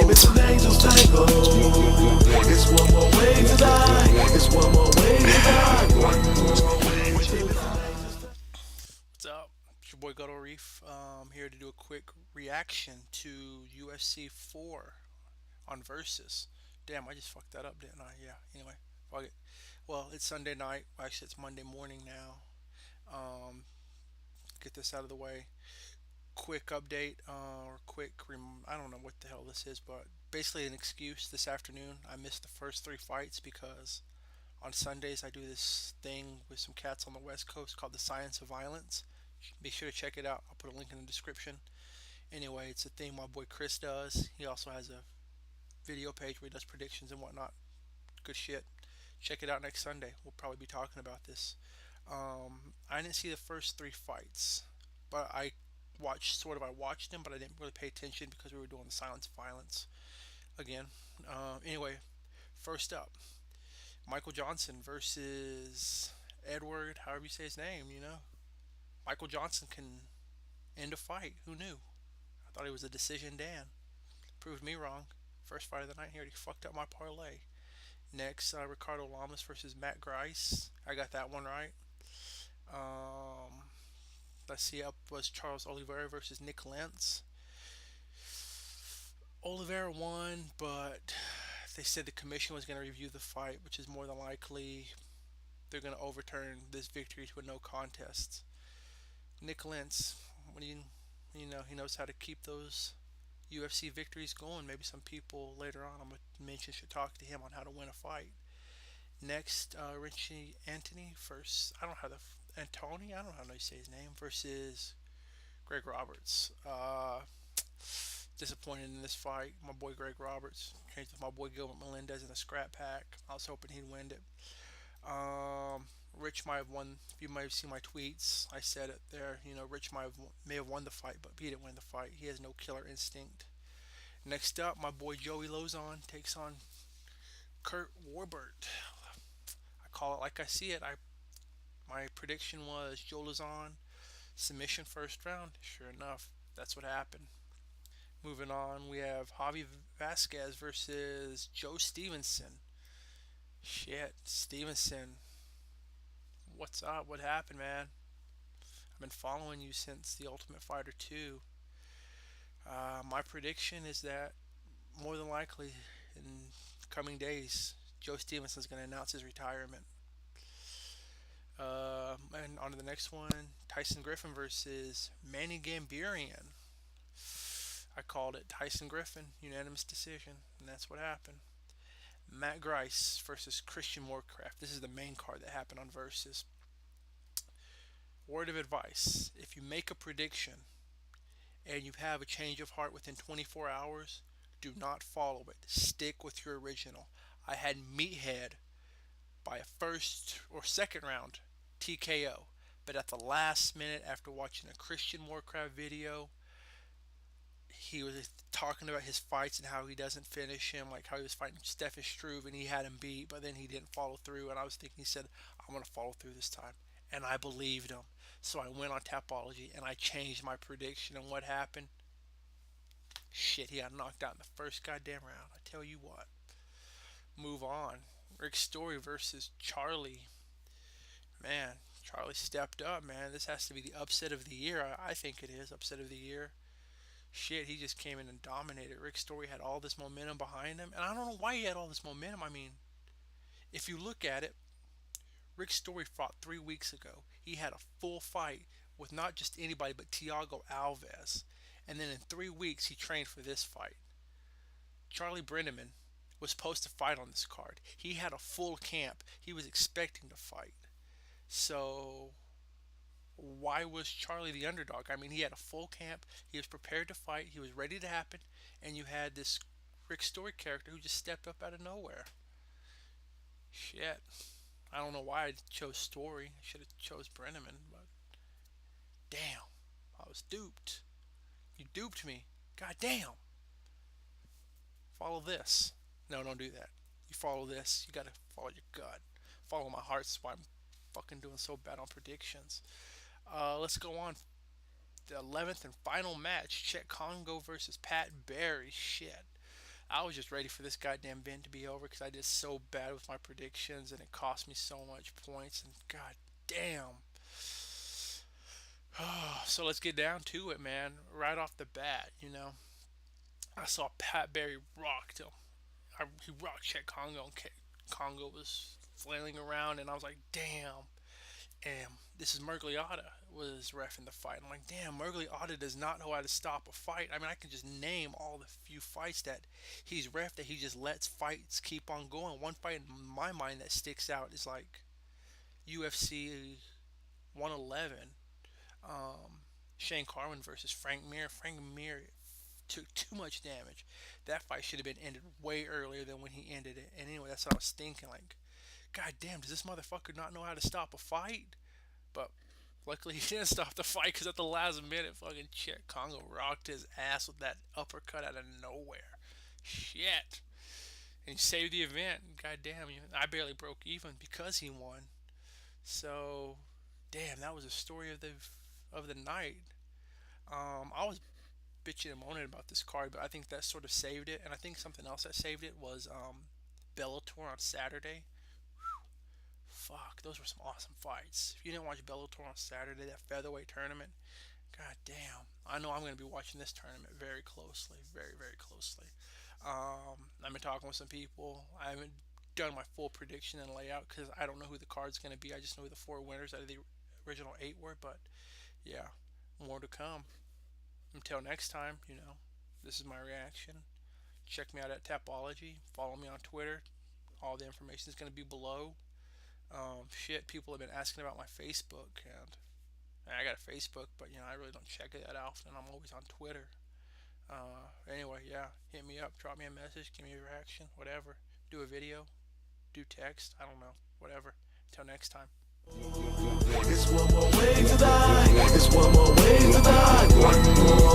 Demons and angels tango. It's one more way to die. It's one more way to die. One more way. Demons and angels tango. What's up? It's your boy Guto Reef. Here to do a quick reaction to UFC 4 on Versus. Damn, I just fucked that up, didn't I? Yeah. Anyway, fuck it. Well, it's Sunday night. Well, actually, it's Monday morning now. Um, get this out of the way. Quick update, or I don't know what the hell this is, but basically an excuse. This afternoon, I missed the first three fights because on Sundays I do this thing with some cats on the West Coast called the Science of Violence. Be sure to check it out. I'll put a link in the description. Anyway, it's a thing my boy Chris does. He also has a video page where he does predictions and whatnot. Good shit. Check it out next Sunday. We'll probably be talking about this. I didn't see the first three fights, but I watched them, but I didn't really pay attention because we were doing the Silence of Violence again. Anyway, first up, Michael Johnson versus Edward, however you say his name. Michael Johnson can end a fight. Who knew? I thought he was a decision Dan. Proved me wrong. First fight of the night. He already fucked up my parlay. Next, Ricardo Lamas versus Matt Grice. I got that one right. Um, let's see. Up was Charles Oliveira versus Nick Lentz. Oliveira won, but they said the commission was going to review the fight, which is more than likely they're going to overturn this victory to a no contest. Nick Lentz, when he knows how to keep those UFC victories going. Maybe some people later on I'm gonna mention should talk to him on how to win a fight. Next, Richie Anthony first. I don't know how the Antony. I don't know how to say his name versus Greg Roberts. Disappointed in this fight. My boy Greg Roberts changed with my boy Gilbert Melendez in a scrap pack. I was hoping he'd win it. Rich might have won. If you might have seen my tweets, I said it there. Rich may have won the fight, but he didn't win the fight. He has no killer instinct. Next up, my boy Joey Lozon takes on Kurt Warbert. I call it like I see it. My prediction was Joe Lozon submission first round. Sure enough, that's what happened. Moving on, we have Javi Vasquez versus Joe Stevenson. Shit, Stevenson. What's up? What happened, man? I've been following you since The Ultimate Fighter 2. My prediction is that more than likely in coming days, Joe Stevenson's going to announce his retirement. And on to the next one, Tyson Griffin versus Manny Gambirian. I called it Tyson Griffin, unanimous decision, and that's what happened. Matt Grice versus Christian Warcraft. This is the main card that happened on Versus. Word of advice: if you make a prediction and you have a change of heart within 24 hours, do not follow it. Stick with your original. I had Meathead by a first or second round TKO, but at the last minute, after watching a Christian Warcraft video, he was talking about his fights and how he doesn't finish him, like how he was fighting Stefan Struve and he had him beat, but then he didn't follow through. And I was thinking, he said, I'm going to follow through this time. And I believed him. So I went on Tapology and I changed my prediction. And what happened? Shit, he got knocked out in the first goddamn round. I tell you what. Move on. Rick Story versus Charlie. Man, Charlie stepped up, man. This has to be the upset of the year. I think it is. Upset of the year. Shit, he just came in and dominated. Rick Story had all this momentum behind him. And I don't know why he had all this momentum. I mean, if you look at it, Rick Story fought 3 weeks ago. He had a full fight with not just anybody but Thiago Alves. And then in 3 weeks, he trained for this fight. Charlie Brenneman was supposed to fight on this card. He had a full camp. He was expecting to fight. So why was Charlie the underdog? I mean, he had a full camp. He was prepared to fight. He was ready to happen. And you had this Rick Story character who just stepped up out of nowhere. Shit. I don't know why I chose Story. I should have chose Brenneman, but damn, I was duped. You duped me. God damn. Follow this. No, don't do that. You follow this. You gotta follow your gut. Follow my heart. That's why I'm fucking doing so bad on predictions. Let's go on. The 11th and final match: Chet Congo versus Pat Barry. Shit. I was just ready for this goddamn event to be over because I did so bad with my predictions and it cost me so much points. And god damn. So let's get down to it, man. Right off the bat, I saw Pat Barry rocked him. He rocked Chet Congo, and Congo was flailing around, and I was like, damn. And this is Mergliotta was refing the fight. I'm like, damn, Mergliotta does not know how to stop a fight. I mean, I can just name all the few fights that he's ref that he just lets fights keep on going. One fight in my mind that sticks out is like UFC 111, Shane Carwin versus Frank Mir. Frank Mir took too much damage. That fight should have been ended way earlier than when he ended it. And anyway, that's what I was thinking. Like, god damn, does this motherfucker not know how to stop a fight? But luckily, he didn't stop the fight because at the last minute, fucking Chet Congo rocked his ass with that uppercut out of nowhere. Shit. And he saved the event. God damn, I barely broke even because he won. So, damn, that was the story of the night. I was bitching and moaning about this card, but I think that sort of saved it. And I think something else that saved it was Bellator on Saturday. Fuck, those were some awesome fights. If you didn't watch Bellator on Saturday, that featherweight tournament, god damn. I know I'm going to be watching this tournament very closely, very, very closely. I've been talking with some people. I haven't done my full prediction and layout because I don't know who the card's going to be. I just know who the four winners out of the original eight were, but yeah, more to come. Until next time, this is my reaction. Check me out at Tapology. Follow me on Twitter. All the information is going to be below. Shit, people have been asking about my Facebook, and I got a Facebook, but I really don't check it that often. I'm always on Twitter. Anyway, yeah, hit me up, drop me a message, give me a reaction, whatever. Do a video, do text, I don't know, whatever. Until next time. It's one more way to die. It's one more way to die. One more